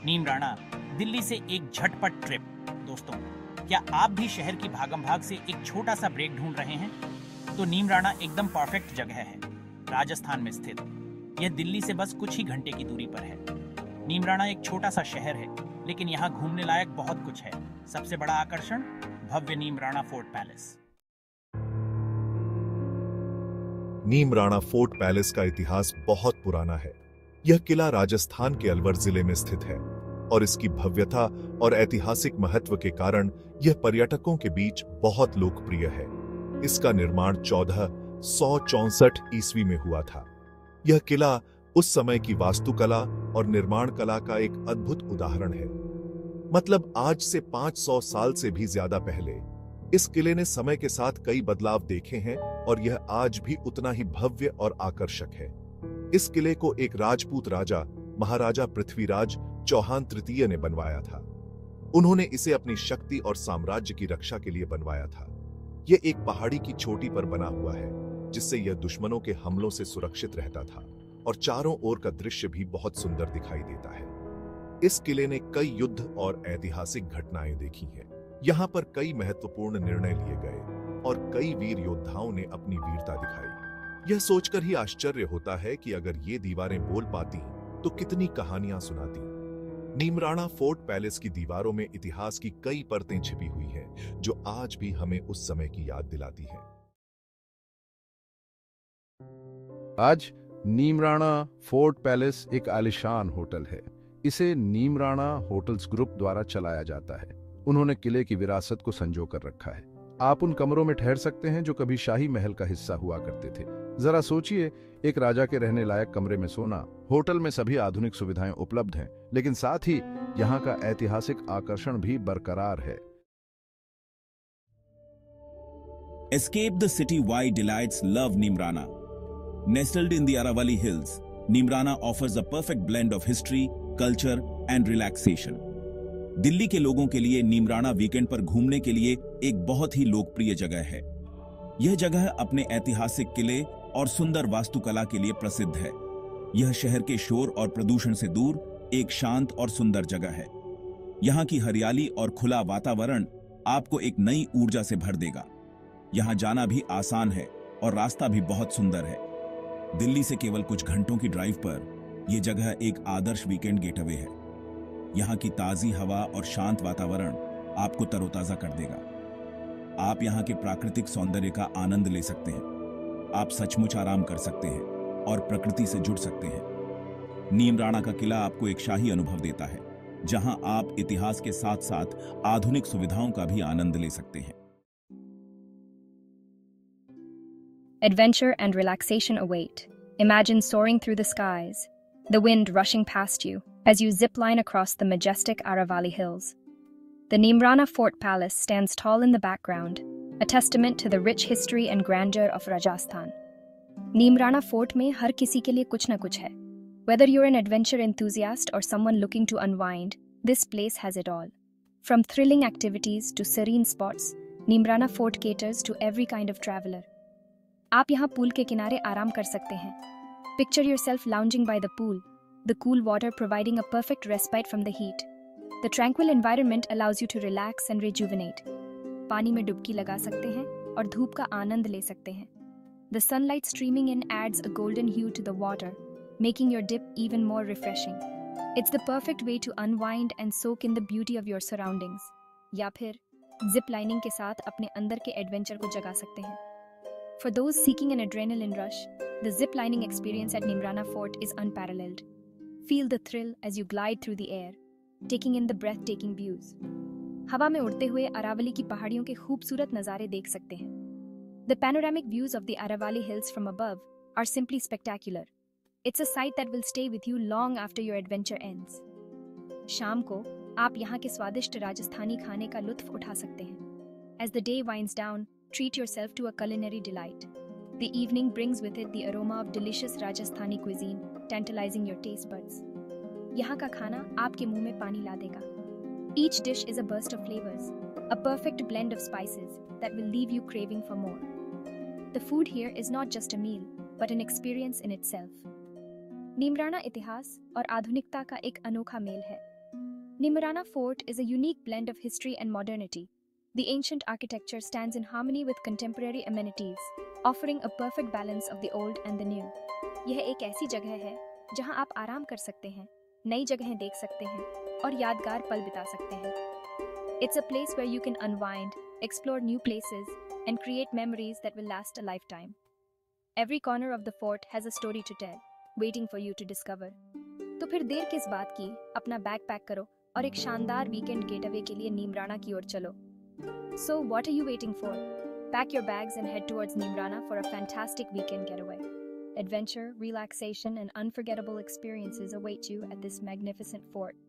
नीमराणा, दिल्ली से एक झटपट ट्रिप। दोस्तों, क्या आप भी शहर की भागम भाग से एक छोटा सा ब्रेक ढूंढ रहे हैं? तो नीमराणा एकदम परफेक्ट जगह है। राजस्थान में स्थित यह दिल्ली से बस कुछ ही घंटे की दूरी पर है। नीमराणा एक छोटा सा शहर है, लेकिन यहाँ घूमने लायक बहुत कुछ है। सबसे बड़ा आकर्षण भव्य Neemrana fort palace. Neemrana fort palace का इतिहास बहुत पुराना है। यह किला राजस्थान के अलवर जिले में स्थित है और इसकी भव्यता और ऐतिहासिक महत्व के कारण यह पर्यटकों के बीच बहुत लोकप्रिय है। इसका निर्माण 1464 ईस्वी में हुआ था। यह किला उस समय की वास्तुकला और निर्माण कला का एक अद्भुत उदाहरण है। मतलब आज से 500 साल से भी ज्यादा पहले इस किले ने समय के साथ कई बदलाव देखे हैं और यह आज भी उतना ही भव्य और आकर्षक है। इस किले को एक राजपूत राजा महाराजा पृथ्वीराज चौहान तृतीय ने बनवाया था। उन्होंने इसे अपनी शक्ति और साम्राज्य की रक्षा के लिए बनवाया था। यह एक पहाड़ी की चोटी पर बना हुआ है, जिससे यह दुश्मनों के हमलों से सुरक्षित रहता था और चारों ओर का दृश्य भी बहुत सुंदर दिखाई देता है। इस किले ने कई युद्ध और ऐतिहासिक घटनाएं देखी हैं। यहाँ पर कई महत्वपूर्ण निर्णय लिए गए और कई वीर योद्धाओं ने अपनी वीरता दिखाई। यह सोचकर ही आश्चर्य होता है कि अगर ये दीवारें बोल पाती तो कितनी कहानियां सुनाती। नीमराणा फोर्ट पैलेस की दीवारों में इतिहास की कई परतें छिपी हुई हैं, जो आज भी हमें उस समय की याद दिलाती हैं। आज नीमराणा फोर्ट पैलेस एक आलीशान होटल है। इसे नीमराणा होटल्स ग्रुप द्वारा चलाया जाता है। उन्होंने किले की विरासत को संजो कर रखा है। आप उन कमरों में ठहर सकते हैं जो कभी शाही महल का हिस्सा हुआ करते थे। जरा सोचिए, एक राजा के रहने लायक कमरे में सोना। होटल में सभी आधुनिक सुविधाएं उपलब्ध हैं, लेकिन साथ ही यहाँ का ऐतिहासिक आकर्षण भी बरकरार है। Escape the city-wide delights. Love Neemrana. Nestled in the Aravalli Hills, Neemrana offers a perfect blend of history, culture and relaxation. Delhi के लोगों के लिए नीमराणा वीकेंड पर घूमने के लिए एक बहुत ही लोकप्रिय जगह है। यह जगह अपने ऐतिहासिक किले और सुंदर वास्तुकला के लिए प्रसिद्ध है। यह शहर के शोर और प्रदूषण से दूर एक शांत और सुंदर जगह है। यहाँ की हरियाली और खुला वातावरण आपको एक नई ऊर्जा से भर देगा। यहाँ जाना भी आसान है और रास्ता भी बहुत सुंदर है। दिल्ली से केवल कुछ घंटों की ड्राइव पर यह जगह एक आदर्श वीकेंड गेटअवे है। यहाँ की ताजी हवा और शांत वातावरण आपको तरोताजा कर देगा। आप यहाँ के प्राकृतिक सौंदर्य का आनंद ले सकते हैं। आप सचमुच आराम कर सकते हैं और प्रकृति से जुड़ सकते हैं। नीमराणा का किला आपको एक शाही अनुभव देता है, जहाँ आप इतिहास के साथ साथ आधुनिक सुविधाओं का भी आनंद ले सकते हैं। Adventure and relaxation await. Imagine soaring through the skies, the wind rushing past you as you zip-line across the majestic Aravalli Hills. The Neemrana Fort Palace stands tall in the background, a testament to the rich history and grandeur of Rajasthan. Neemrana Fort में हर किसी के लिए कुछ न कुछ है. Whether you're an adventure enthusiast or someone looking to unwind, this place has it all. From thrilling activities to serene spots, Neemrana Fort caters to every kind of traveler. आप यहाँ पूल के किनारे आराम कर सकते हैं. Picture yourself lounging by the pool, the cool water providing a perfect respite from the heat. The tranquil environment allows you to relax and rejuvenate. पानी में डुबकी लगा सकते हैं और धूप का आनंद ले सकते हैं. The sunlight streaming in adds a golden hue to the water, making your dip even more refreshing. It's the perfect way to unwind and soak in the beauty of your surroundings. या फिर zip lining के साथ अपने अंदर के adventure को जगा सकते हैं. For those seeking an adrenaline rush, the zip lining experience at Neemrana Fort is unparalleled. Feel the thrill as you glide through the air, taking in the breathtaking views. हवा में उड़ते हुए अरावली की पहाड़ियों के खूबसूरत नज़ारे देख सकते हैं. The panoramic views of the Aravalli Hills from above are simply spectacular. It's a sight that will stay with you long after your adventure ends. शाम को आप यहाँ के स्वादिष्ट राजस्थानी खाने का लुत्फ उठा सकते हैं. As the day winds down, treat yourself to a culinary delight. The evening brings with it the aroma of delicious Rajasthani cuisine, tantalizing your taste buds. यहाँ का खाना आपके मुंह में पानी ला देगा. Each dish is a burst of flavors, a perfect blend of spices that will leave you craving for more. The food here is not just a meal, but an experience in itself. Neemrana इतिहास और आधुनिकता का एक अनोखा mail है. Nimrana Fort is a unique blend of history and modernity. The ancient architecture stands in harmony with contemporary amenities, offering a perfect balance of the old and the new. यह एक ऐसी जगह है जहां आप आराम कर सकते हैं, नई जगहें देख सकते हैं और यादगार पल बिता सकते हैं. It's a place where you can unwind, explore new places, and create memories that will last a lifetime. Every corner of the fort has a story to tell, waiting for you to discover. तो फिर देर किस बात की, अपना bag pack करो और एक शानदार वीकेंड गेटअवे के लिए नीमराना की ओर चलो. So what are you waiting for? Pack your bags and head towards Nimrana for a fantastic weekend getaway. Adventure, relaxation, and unforgettable experiences await you at this magnificent fort.